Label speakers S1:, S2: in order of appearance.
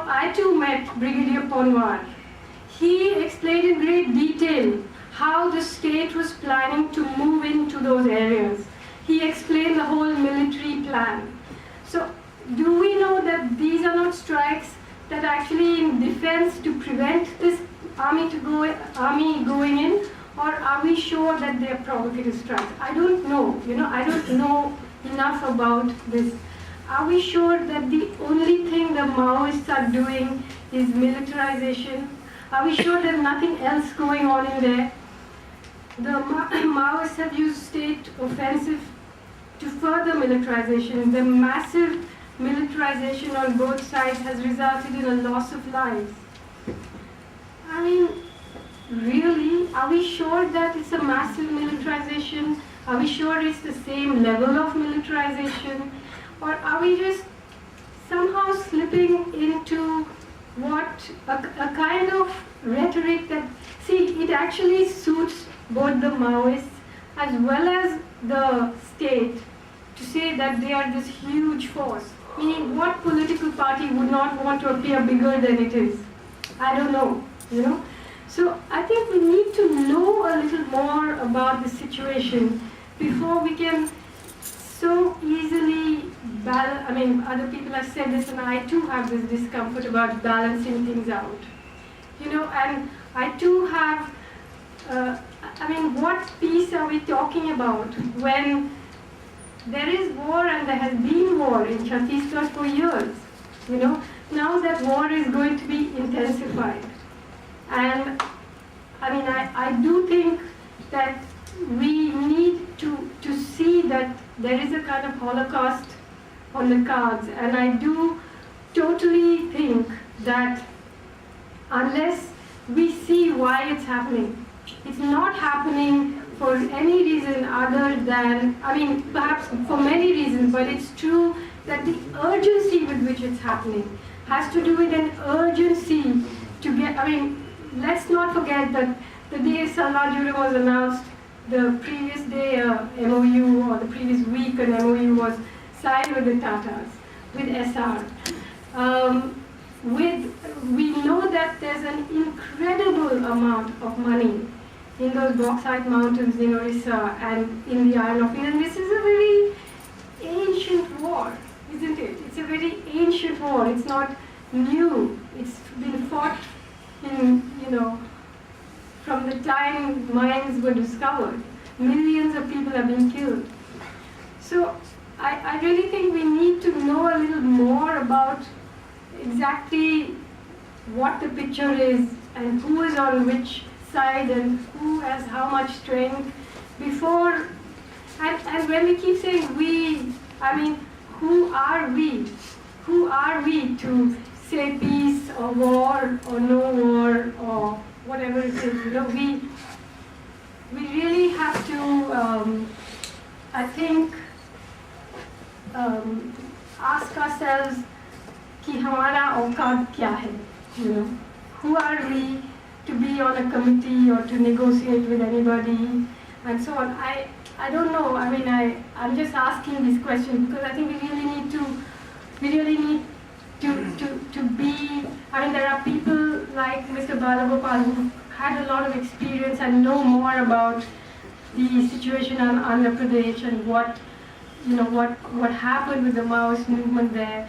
S1: I too met Brigadier Ponwar. He explained in great detail how the state was planning to move into those areas. He explained the whole military plan. So, do we know that these are not strikes that actually in defense to prevent this army going in, or are we sure that they are provocative strikes? I don't know. I don't know enough about this. Are we sure that the only thing the Maoists are doing is militarization? Are we sure there's nothing else going on in there? The Maoists have used state offensive to further militarization. The massive militarization on both sides has resulted in a loss of lives. I mean, really, are we sure that it's a massive militarization? Are we sure it's the same level of militarization? Or are we just somehow slipping into what a kind of rhetoric that, see, it actually suits both the Maoists as well as the state to say that they are this huge force. Meaning, what political party would not want to appear bigger than it is? I don't know, So I think we need to know a little more about the situation before we can so easily balance. I mean, other people have said this, and I too have this discomfort about balancing things out. And I too have, what peace are we talking about when there is war and there has been war in Chhattisgarh for years? Now that war is going to be intensified. And I do think that we need to see that there is a kind of Holocaust on the cards. And I do totally think that unless we see why it's happening, it's not happening for any reason other than, perhaps for many reasons, but it's true that the urgency with which it's happening has to do with an urgency to get, let's not forget that the day Salwa Jurem was announced, the previous day MOU, or the previous week an MOU was signed with the Tatars, with SR. We know that there's an incredible amount of money in those bauxite mountains in Orissa and in the Isle of Man. And this is a very ancient war, isn't it? It's a very ancient war. It's not new. It's been fought from the time mines were discovered. Millions of people have been killed. So I really think we need to know a little more about exactly what the picture is and who is on which side and who has how much strength before, and when we keep saying we, who are we? Who are we to say peace or war or no war or whatever it is? We really have to, I think, ask ourselves कि हमारा औकात क्या है? Who are we to be on a committee or to negotiate with anybody and so on? I don't know. I'm just asking this question because I think we really need to be. There are people like Mr. Balagopal who had a lot of experience and know more about the situation in Andhra Pradesh and what happened with the Maoist movement there.